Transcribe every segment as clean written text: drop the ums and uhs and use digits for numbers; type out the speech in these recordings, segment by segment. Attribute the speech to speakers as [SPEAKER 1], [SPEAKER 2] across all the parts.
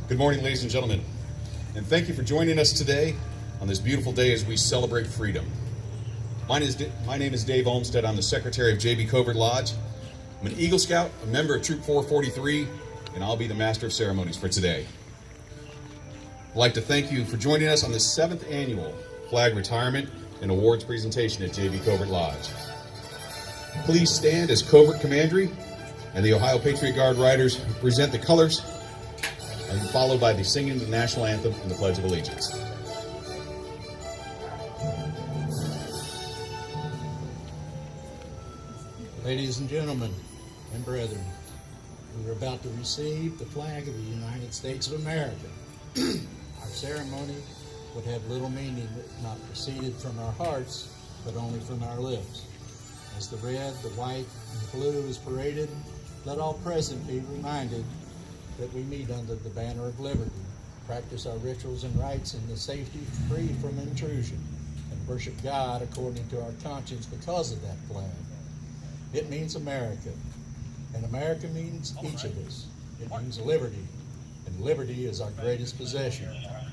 [SPEAKER 1] Good morning, ladies and gentlemen, and thank you for joining us today on this beautiful day as we celebrate freedom. My name is Dave Olmsted. I'm the secretary of JB Covert Lodge. I'm an Eagle Scout, a member of Troop 443, and I'll be the master of ceremonies for today. I'd like to thank you for joining us on the 7th annual flag retirement and awards presentation at JB Covert Lodge. Please stand as Covert Commandery and the Ohio Patriot Guard Riders present the colors, and followed by the singing of the national anthem and the Pledge of Allegiance.
[SPEAKER 2] Ladies and gentlemen and brethren, we are about to receive the flag of the United States of America. Our ceremony would have little meaning if not proceeded from our hearts, but only from our lips. As the red, the white, and the blue is paraded, let all present be reminded that we meet under the banner of liberty, practice our rituals and rites in the safety free from intrusion, and worship God according to our conscience because of that flag. It means America, and America means each of us. It means liberty, and liberty is our greatest possession.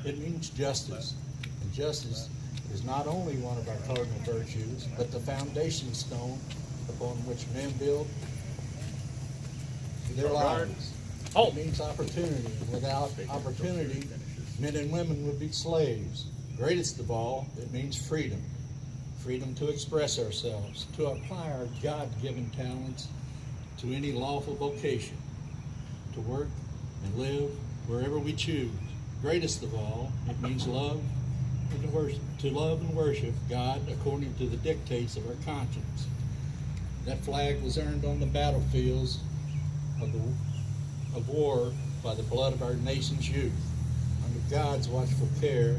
[SPEAKER 2] It means justice, and justice is not only one of our cardinal virtues, but the foundation stone upon which men build their lives. It means opportunity, and without opportunity, men and women would be slaves. Greatest of all, it means freedom. Freedom to express ourselves, to apply our God-given talents to any lawful vocation, to work and live wherever we choose. Greatest of all, it means love and to love and worship God according to the dictates of our conscience. That flag was earned on the battlefields of war by the blood of our nation's youth. Under God's watchful care,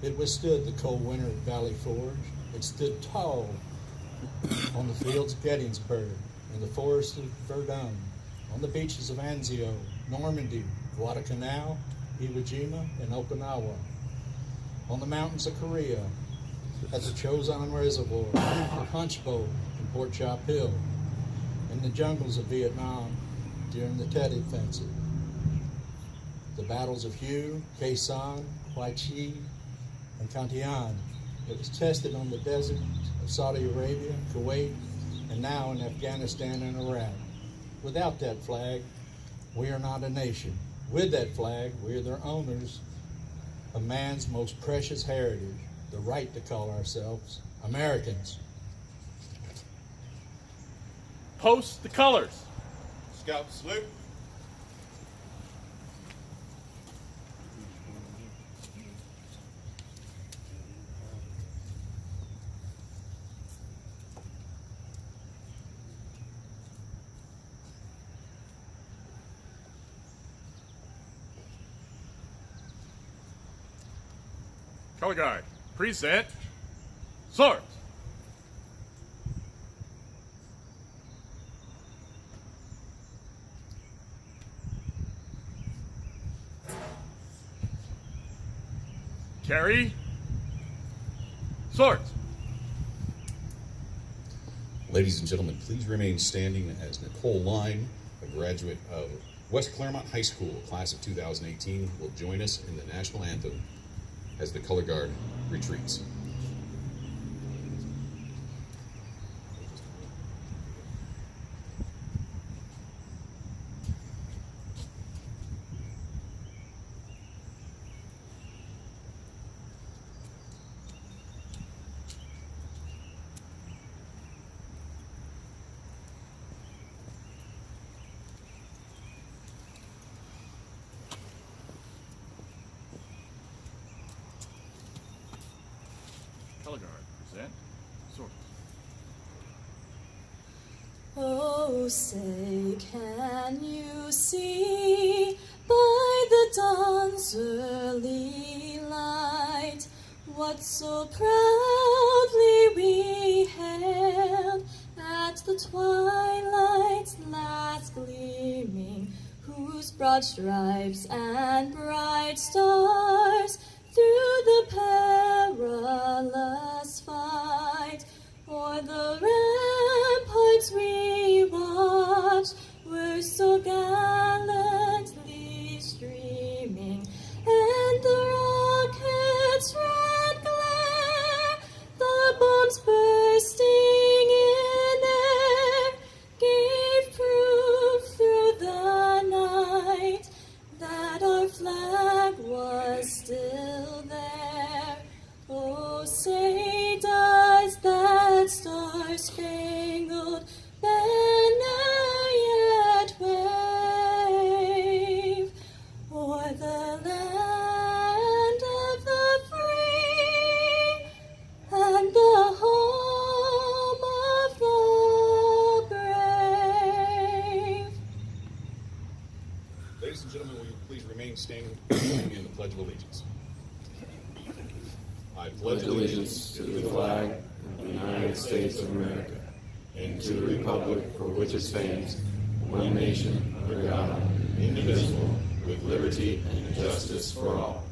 [SPEAKER 2] it withstood the cold winter at Valley Forge. It stood tall on the fields of Gettysburg, in the forests of Verdun, on the beaches of Anzio, Normandy, Guadalcanal, Iwo Jima, and Okinawa, on the mountains of Korea, at the Chosin Reservoir, the Punch Bowl, and Port Chop Hill, in the jungles of Vietnam during the Tet Offensive, the battles of Hue, Khe Sanh, Hai Chi, and Cantian. It was tested on the desert of Saudi Arabia, Kuwait, and now in Afghanistan and Iraq. Without that flag, we are not a nation. With that flag, we are the owners of man's most precious heritage, the right to call ourselves Americans.
[SPEAKER 3] Post the colors.
[SPEAKER 1] Scout salute.
[SPEAKER 3] Color guard, present swords. Carry swords.
[SPEAKER 1] Ladies and gentlemen, please remain standing as Nicole Line, a graduate of West Claremont High School, class of 2018, will join us in the national anthem as the color guard retreats.
[SPEAKER 3] Color guard, present swords.
[SPEAKER 4] Oh, say, can you see by the dawn's early light what so proudly we hailed at the twilight's last gleaming, whose broad stripes and bright stars through the perilous fight o'er the ramparts we watched were so gallantly streaming. star-spangled banner yet wave o'er the land of the free and the home of the brave.
[SPEAKER 1] Ladies and gentlemen, will you please remain standing and join me in the Pledge of Allegiance? I
[SPEAKER 5] pledge allegiance to the flag of the United States of America and to the republic for which it stands, one nation, under God, indivisible, with liberty and justice for all.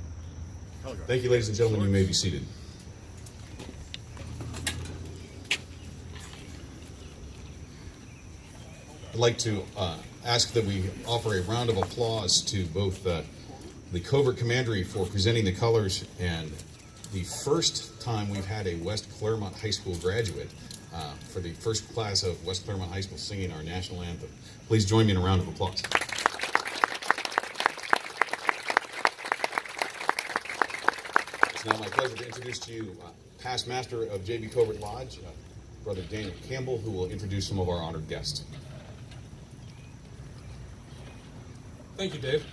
[SPEAKER 1] Thank you, ladies and gentlemen. You may be seated. I'd like to ask that we offer a round of applause to both the Covert Commandery for presenting the colors, and the first time we've had a West Claremont High School graduate for the first class of West Claremont High School singing our national anthem. Please join me in a round of applause. It's now my pleasure to introduce to you past master of J.B. Covert Lodge, Brother Daniel Campbell, who will introduce some of our honored guests.
[SPEAKER 6] Thank you, Dave.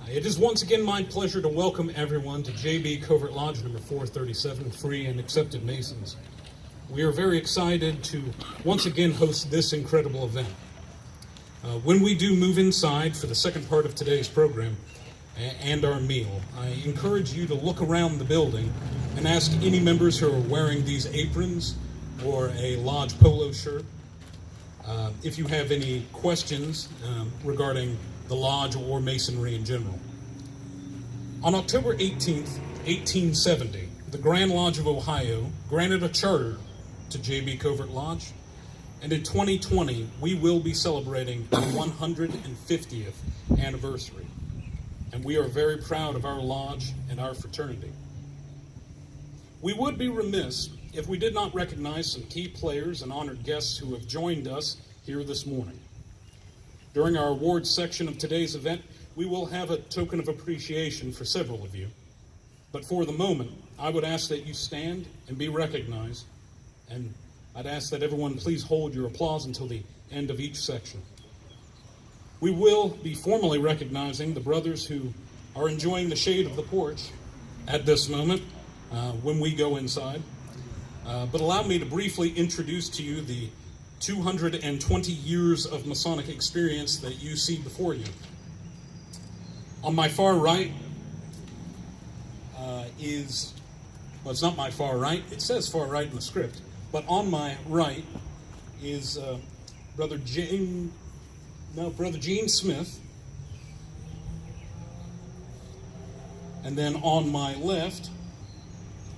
[SPEAKER 6] It is once again my pleasure to welcome everyone to J.B. Covert Lodge number 437, Free and Accepted Masons. We are very excited to once again host this incredible event. When we do move inside for the second part of today's program and our meal, I encourage you to look around the building and ask any members who are wearing these aprons or a lodge polo shirt if you have any questions regarding the lodge or masonry in general. On October 18th, 1870, the Grand Lodge of Ohio granted a charter to J.B. Covert Lodge, and in 2020, we will be celebrating the 150th anniversary, and we are very proud of our lodge and our fraternity. We would be remiss if we did not recognize some key players and honored guests who have joined us here this morning. During our awards section of today's event, we will have a token of appreciation for several of you. But for the moment, I would ask that you stand and be recognized, and I'd ask that everyone please hold your applause until the end of each section. We will be formally recognizing the brothers who are enjoying the shade of the porch at this moment when we go inside. But allow me to briefly introduce to you the 220 years of Masonic experience that you see before you. On my far right well, it's not my far right, it says far right in the script, but on my right is Brother Gene Smith, and then on my left,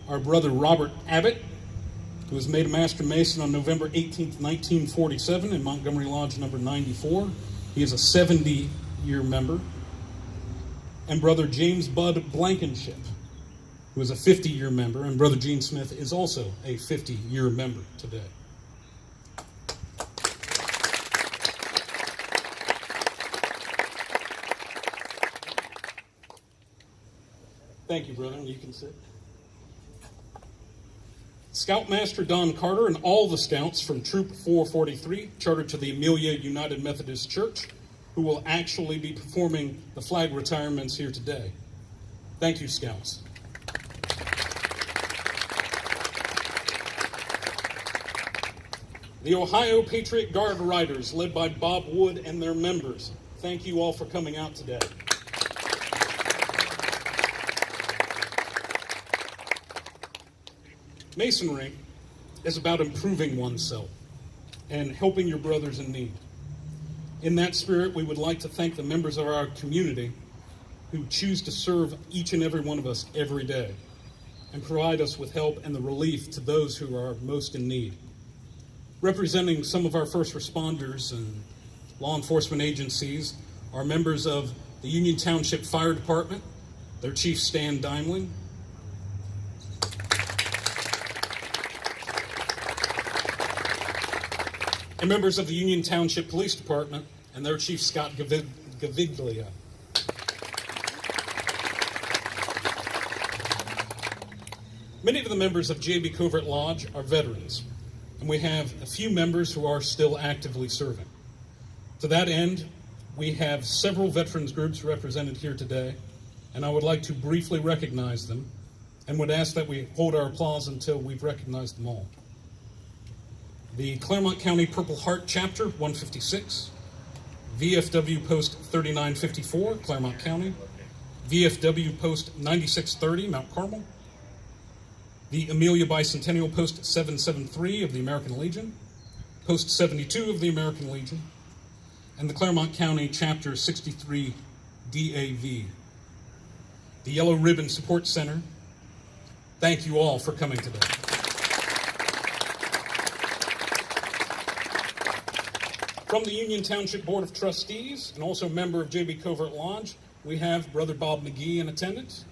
[SPEAKER 6] our Brother Robert Abbott, who was made a Master Mason on November 18th, 1947 in Montgomery Lodge number 94. He is a 70-year member. And Brother James Bud Blankenship, who is a 50-year member, and Brother Gene Smith is also a 50-year member today. Thank you, brother. You can sit. Scoutmaster Don Carter and all the scouts from Troop 443, chartered to the Amelia United Methodist Church, who will actually be performing the flag retirements here today. Thank you, Scouts. The Ohio Patriot Guard Riders, led by Bob Wood and their members. Thank you all for coming out today. Masonry is about improving oneself and helping your brothers in need. In that spirit, we would like to thank the members of our community who choose to serve each and every one of us every day and provide us with help and the relief to those who are most in need. Representing some of our first responders and law enforcement agencies are members of the Union Township Fire Department, their Chief Stan Dimling, and members of the Union Township Police Department and their Chief Scott Gaviglia. Many of the members of J.B. Covert Lodge are veterans, and we have a few members who are still actively serving. To that end, we have several veterans groups represented here today, and I would like to briefly recognize them and would ask that we hold our applause until we've recognized them all. The Claremont County Purple Heart Chapter 156, VFW Post 3954, Claremont County, VFW Post 9630, Mount Carmel, the Amelia Bicentennial Post 773 of the American Legion, Post 72 of the American Legion, and the Claremont County Chapter 63 DAV. The Yellow Ribbon Support Center, thank you all for coming today. From the Union Township Board of Trustees, and also member of JB Covert Lodge, we have Brother Bob McGee in attendance.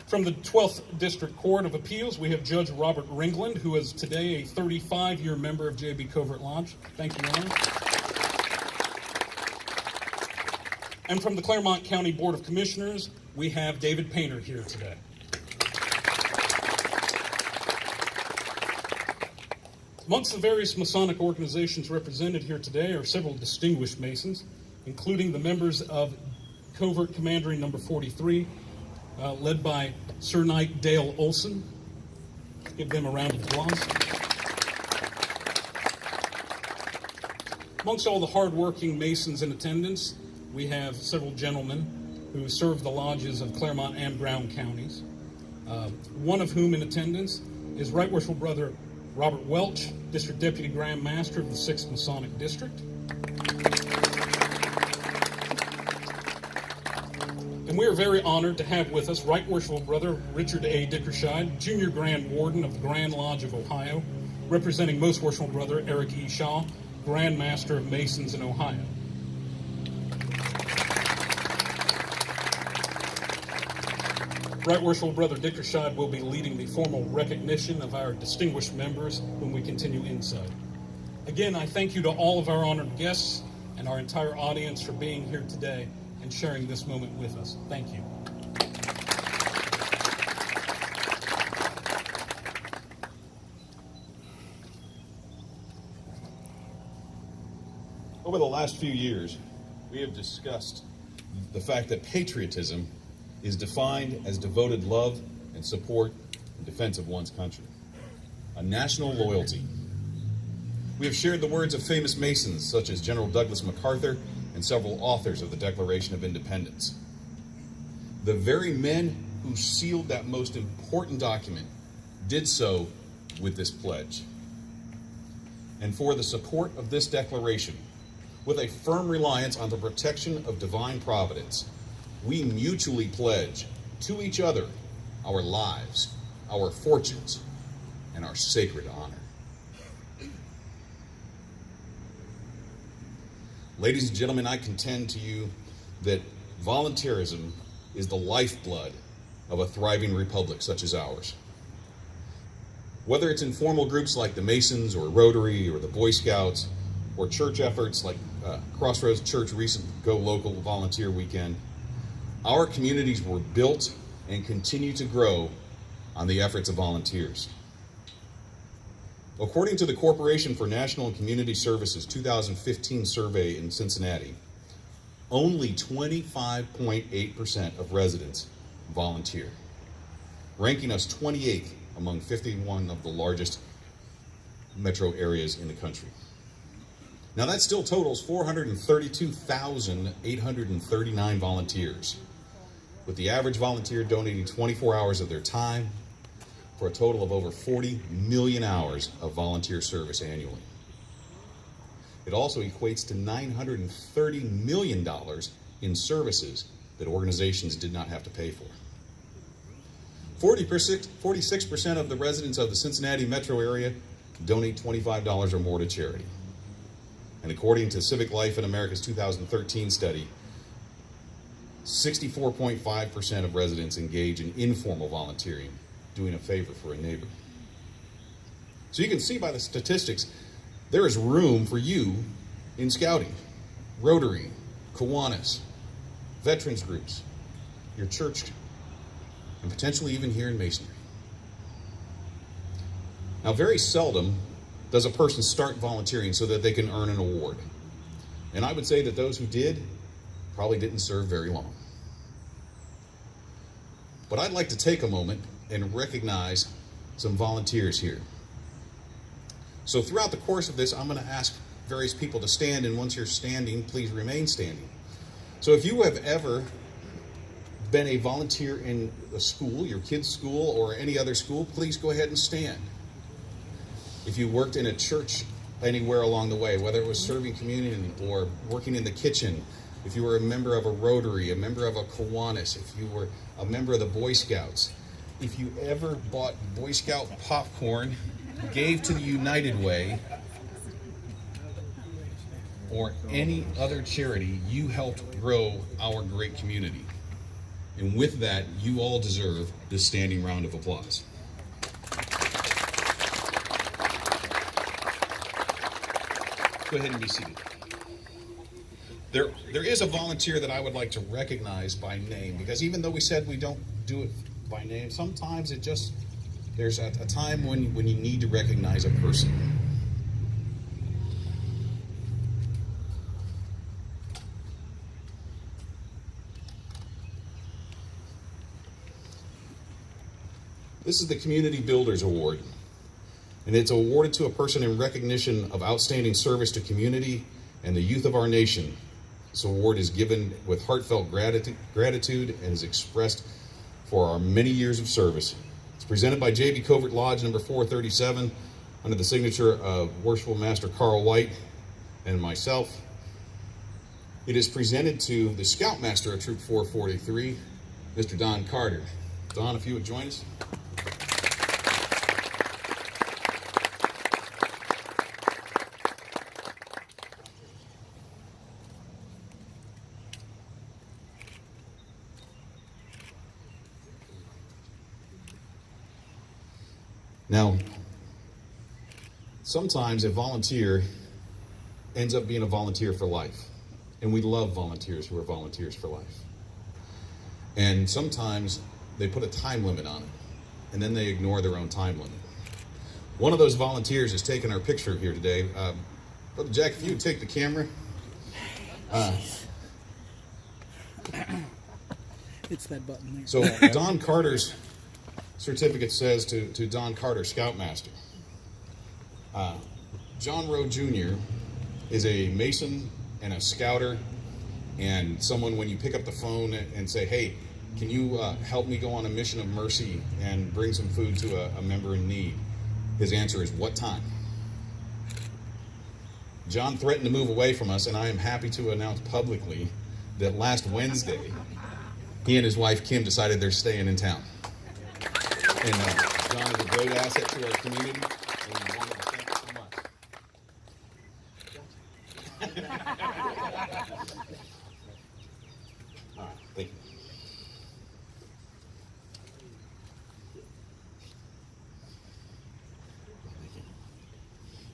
[SPEAKER 6] From the 12th District Court of Appeals, we have Judge Robert Ringland, who is today a 35-year member of JB Covert Lodge. Thank you, Your Honor. And from the Claremont County Board of Commissioners, we have David Painter here today. Amongst the various Masonic organizations represented here today are several distinguished Masons, including the members of Covert Commandery Number 43, led by Sir Knight Dale Olson. Give them a round of applause. Amongst all the hardworking Masons in attendance, we have several gentlemen who serve the lodges of Claremont and Brown counties, one of whom in attendance is Right Worshipful Brother Robert Welch, District Deputy Grand Master of the 6th Masonic District. And we are very honored to have with us Right Worshipful Brother Richard A. Dickershide, Junior Grand Warden of the Grand Lodge of Ohio, representing Most Worshipful Brother Eric E. Shaw, Grand Master of Masons in Ohio. Right Worshipful Brother Dickershide will be leading the formal recognition of our distinguished members when we continue inside. Again, I thank you to all of our honored guests and our entire audience for being here today and sharing this moment with us. Thank you.
[SPEAKER 1] Over the last few years, we have discussed the fact that patriotism is defined as devoted love and support in defense of one's country, a national loyalty. We have shared the words of famous Masons such as General Douglas MacArthur and several authors of the Declaration of Independence. The very men who sealed that most important document did so with this pledge. And for the support of this declaration, with a firm reliance on the protection of divine providence, we mutually pledge to each other our lives, our fortunes, and our sacred honor. Ladies and gentlemen, I contend to you that volunteerism is the lifeblood of a thriving republic such as ours. Whether it's informal groups like the Masons or Rotary or the Boy Scouts, or church efforts like Crossroads Church recent Go Local Volunteer Weekend, our communities were built and continue to grow on the efforts of volunteers. According to the Corporation for National and Community Services 2015 survey in Cincinnati, only 25.8% of residents volunteer, ranking us 28th among 51 of the largest metro areas in the country. Now that still totals 432,839 volunteers, with the average volunteer donating 24 hours of their time for a total of over 40 million hours of volunteer service annually. It also equates to $930 million in services that organizations did not have to pay for. 46% of the residents of the Cincinnati metro area donate $25 or more to charity. And according to Civic Life in America's 2013 study, 64.5% of residents engage in informal volunteering, doing a favor for a neighbor. So you can see by the statistics, there is room for you in Scouting, Rotary, Kiwanis, veterans groups, your church, and potentially even here in Masonry. Now, very seldom does a person start volunteering so that they can earn an award. And I would say that those who did probably didn't serve very long. But I'd like to take a moment and recognize some volunteers here. So throughout the course of this, I'm going to ask various people to stand, and once you're standing, please remain standing. So if you have ever been a volunteer in a school, your kid's school, or any other school, please go ahead and stand. If you worked in a church anywhere along the way, whether it was serving communion or working in the kitchen, if you were a member of a Rotary, a member of a Kiwanis, if you were a member of the Boy Scouts, if you ever bought Boy Scout popcorn, gave to the United Way, or any other charity, you helped grow our great community. And with that, you all deserve this standing round of applause. Go ahead and be seated. There is a volunteer that I would like to recognize by name, because even though we said we don't do it by name, sometimes there's a time when you need to recognize a person. This is the Community Builders Award, and it's awarded to a person in recognition of outstanding service to community and the youth of our nation. This award is given with heartfelt gratitude and is expressed for our many years of service. It's presented by J.B. Covert Lodge number 437 under the signature of Worshipful Master Carl White and myself. It is presented to the Scoutmaster of Troop 443, Mr. Don Carter. Don, if you would join us. Now, sometimes a volunteer ends up being a volunteer for life. And we love volunteers who are volunteers for life. And sometimes they put a time limit on it, and then they ignore their own time limit. One of those volunteers is taking our picture here today. Brother Jack, if you would take the camera.
[SPEAKER 7] It's that button there.
[SPEAKER 1] So Don Carter's certificate says to Don Carter, Scoutmaster. John Rowe Jr. is a Mason and a Scouter, and someone when you pick up the phone and say, hey, can you help me go on a mission of mercy and bring some food to a member in need? His answer is, what time? John threatened to move away from us, and I am happy to announce publicly that last Wednesday, he and his wife Kim decided they're staying in town. And John is a great asset to our community, and we want to thank you so much. All right, thank you.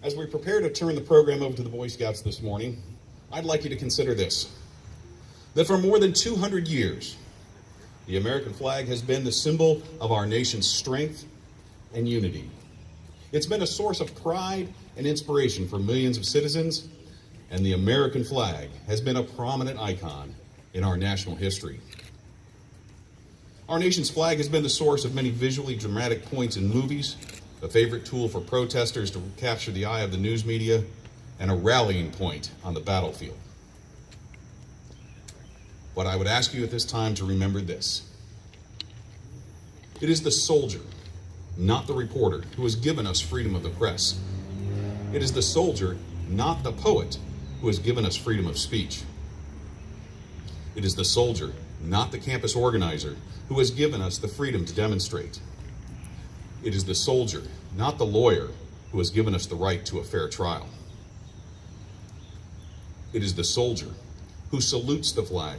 [SPEAKER 1] As we prepare to turn the program over to the Boy Scouts this morning, I'd like you to consider this: that for more than 200 years, the American flag has been the symbol of our nation's strength and unity. It's been a source of pride and inspiration for millions of citizens, and the American flag has been a prominent icon in our national history. Our nation's flag has been the source of many visually dramatic points in movies, a favorite tool for protesters to capture the eye of the news media, and a rallying point on the battlefield. But I would ask you at this time to remember this: it is the soldier, not the reporter, who has given us freedom of the press. It is the soldier, not the poet, who has given us freedom of speech. It is the soldier, not the campus organizer, who has given us the freedom to demonstrate. It is the soldier, not the lawyer, who has given us the right to a fair trial. It is the soldier who salutes the flag,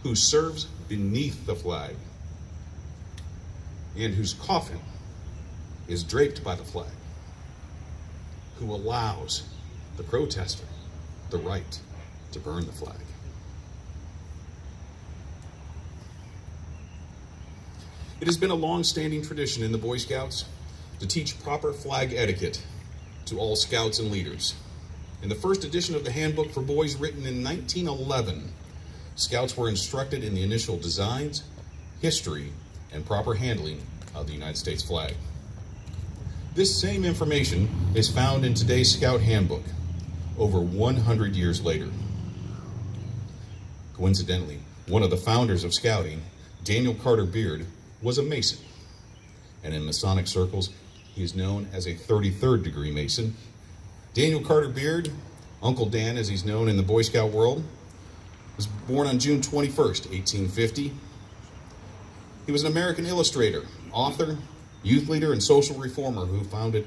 [SPEAKER 1] who serves beneath the flag, and whose coffin is draped by the flag, who allows the protester the right to burn the flag. It has been a long-standing tradition in the Boy Scouts to teach proper flag etiquette to all scouts and leaders. In the first edition of the handbook for boys, written in 1911, scouts were instructed in the initial designs, history, and proper handling of the United States flag. This same information is found in today's Scout Handbook, over 100 years later. Coincidentally, one of the founders of Scouting, Daniel Carter Beard, was a Mason, and in Masonic circles, he is known as a 33rd degree Mason. Daniel Carter Beard, Uncle Dan as he's known in the Boy Scout world, was born on June 21st, 1850. He was an American illustrator, author, youth leader, and social reformer who founded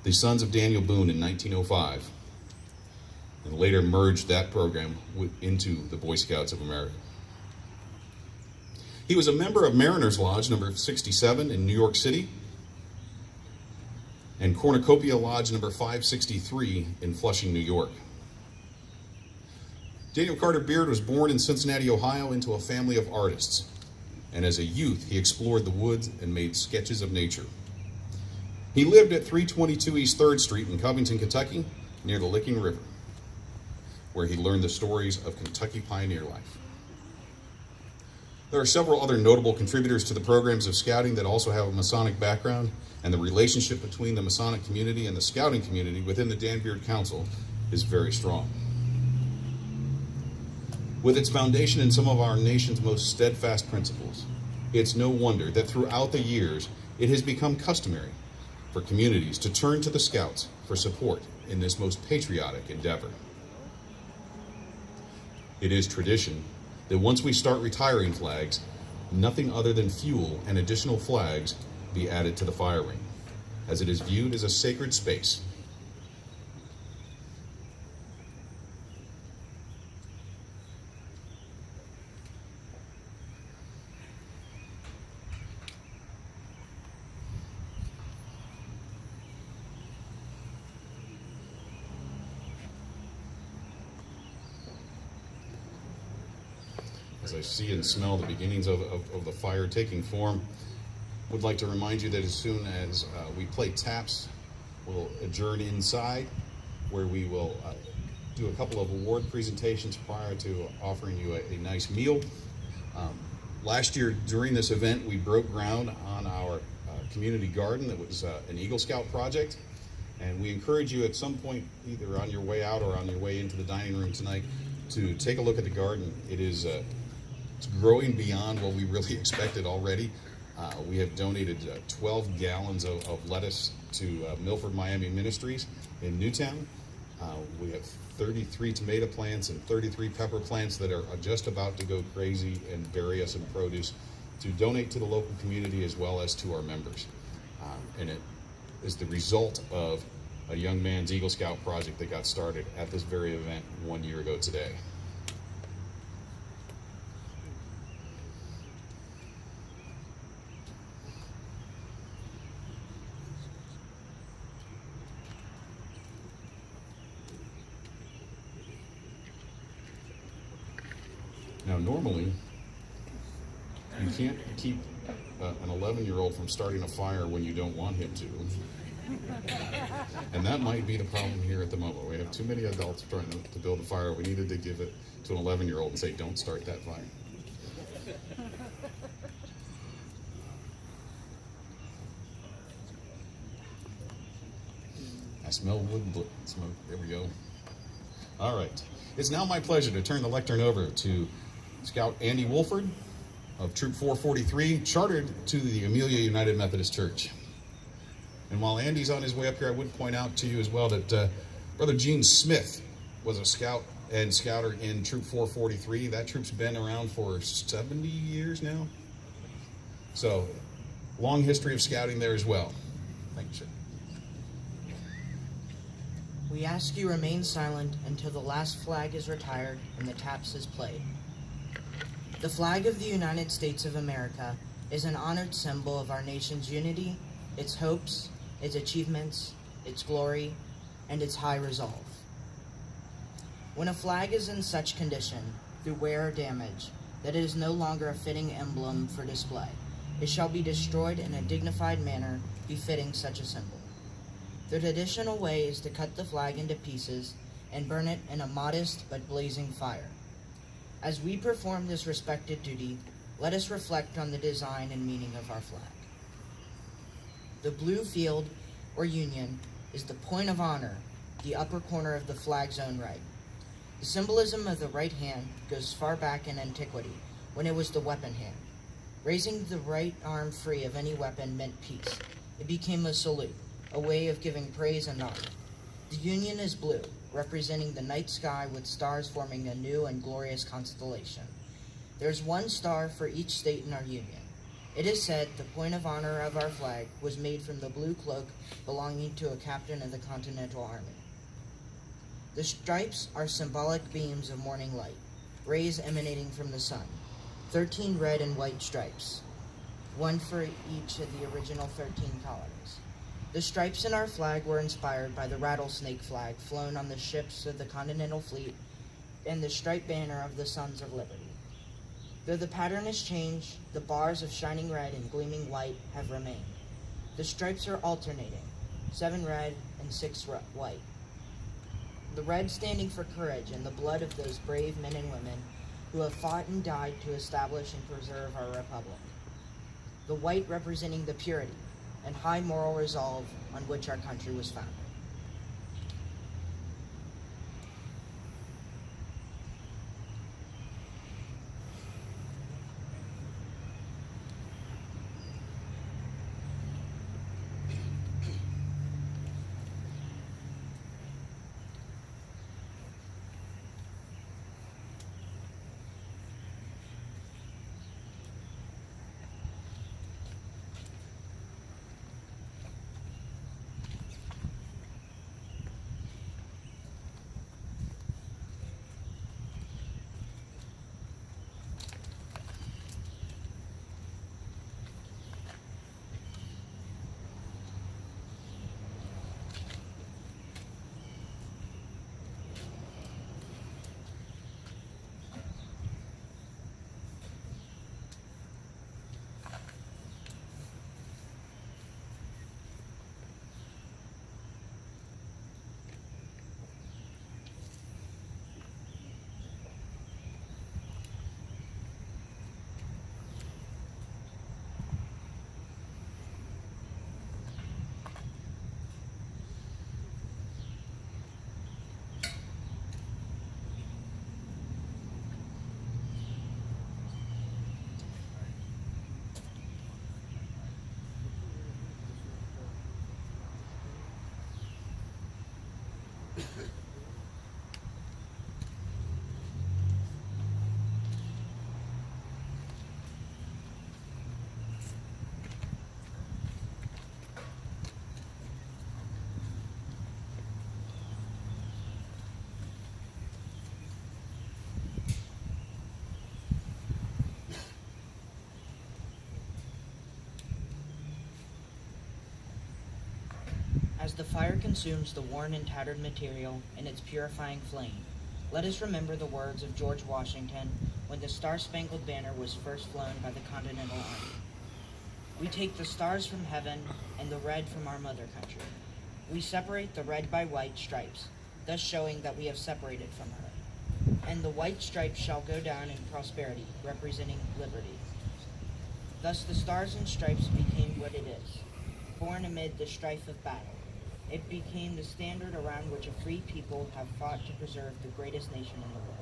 [SPEAKER 1] the Sons of Daniel Boone in 1905, and later merged that program into the Boy Scouts of America. He was a member of Mariners Lodge number 67 in New York City, and Cornucopia Lodge number 563 in Flushing, New York. Daniel Carter Beard was born in Cincinnati, Ohio, into a family of artists, and as a youth, he explored the woods and made sketches of nature. He lived at 322 East 3rd Street in Covington, Kentucky, near the Licking River, where he learned the stories of Kentucky pioneer life. There are several other notable contributors to the programs of Scouting that also have a Masonic background, and the relationship between the Masonic community and the Scouting community within the Dan Beard Council is very strong. With its foundation in some of our nation's most steadfast principles, it's no wonder that throughout the years it has become customary for communities to turn to the Scouts for support in this most patriotic endeavor. It is tradition that once we start retiring flags, nothing other than fuel and additional flags be added to the fire ring, as it is viewed as a sacred space. As I see and smell the beginnings of the fire taking form, would like to remind you that as soon as we play taps, we'll adjourn inside, where we will do a couple of award presentations prior to offering you a nice meal. Last year during this event, we broke ground on our community garden that was an Eagle Scout project, and we encourage you at some point, either on your way out or on your way into the dining room tonight, to take a look at the garden. It is it's growing beyond what we really expected already. We have donated 12 gallons of lettuce to Milford Miami Ministries in Newtown. We have 33 tomato plants and 33 pepper plants that are just about to go crazy and bury us in produce to donate to the local community as well as to our members. And it is the result of a young man's Eagle Scout project that got started at this very event 1 year ago today. Now, normally, you can't keep an 11-year-old from starting a fire when you don't want him to. And that might be the problem here at the moment. We have too many adults trying to build a fire. We needed to give it to an 11-year-old and say, don't start that fire. I smell wood smoke. There we go. All right. It's now my pleasure to turn the lectern over to Scout Andy Wolford of Troop 443, chartered to the Amelia United Methodist Church. And while Andy's on his way up here, I would point out to you as well that Brother Gene Smith was a scout and scouter in Troop 443. That troop's been around for 70 years now. So, long history of scouting there as well. Thank you, sir.
[SPEAKER 8] We ask you remain silent until the last flag is retired and the taps is played. The flag of the United States of America is an honored symbol of our nation's unity, its hopes, its achievements, its glory, and its high resolve. When a flag is in such condition, through wear or damage, that it is no longer a fitting emblem for display, It shall be destroyed in a dignified manner befitting such a symbol. The traditional way is to cut the flag into pieces and burn it in a modest but blazing fire. As we perform this respected duty, let us reflect on the design and meaning of our flag. The blue field, or union, is the point of honor, the upper corner of the flag's own right. The symbolism of the right hand goes far back in antiquity, when it was the weapon hand. Raising the right arm free of any weapon meant peace. It became a salute, a way of giving praise and honor. The union is blue, representing the night sky with stars forming a new and glorious constellation. There's one star for each state in our union. It is said the point of honor of our flag was made from the blue cloak belonging to a captain of the Continental Army. The stripes are symbolic beams of morning light, rays emanating from the sun. 13 red and white stripes, one for each of the original 13 colonies. The stripes in our flag were inspired by the rattlesnake flag flown on the ships of the Continental Fleet and the striped banner of the Sons of Liberty. Though the pattern has changed, the bars of shining red and gleaming white have remained. The stripes are alternating, 7 red and 6 white. The red standing for courage and the blood of those brave men and women who have fought and died to establish and preserve our republic. The white representing the purity and high moral resolve on which our country was founded. As the fire consumes the worn and tattered material in its purifying flame, let us remember the words of George Washington when the Star-Spangled Banner was first flown by the Continental Army. We take the stars from heaven and the red from our mother country. We separate the red by white stripes, thus showing that we have separated from her. And the white stripes shall go down in prosperity, representing liberty. Thus the stars and stripes became what it is, born amid the strife of battle. It became the standard around which a free people have fought to preserve the greatest nation in the world.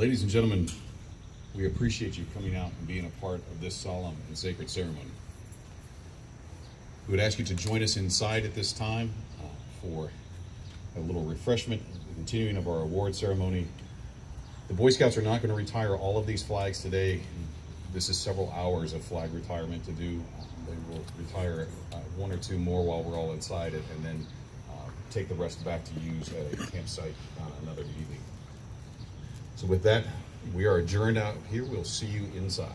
[SPEAKER 1] Ladies and gentlemen, we appreciate you coming out and being a part of this solemn and sacred ceremony. We would ask you to join us inside at this time for a little refreshment, the continuing of our award ceremony. The Boy Scouts are not going to retire all of these flags today. This is several hours of flag retirement to do. They will retire one or two more while we're all inside it, and then take the rest back to use at a campsite another evening. So with that, we are adjourned out here. We'll see you inside.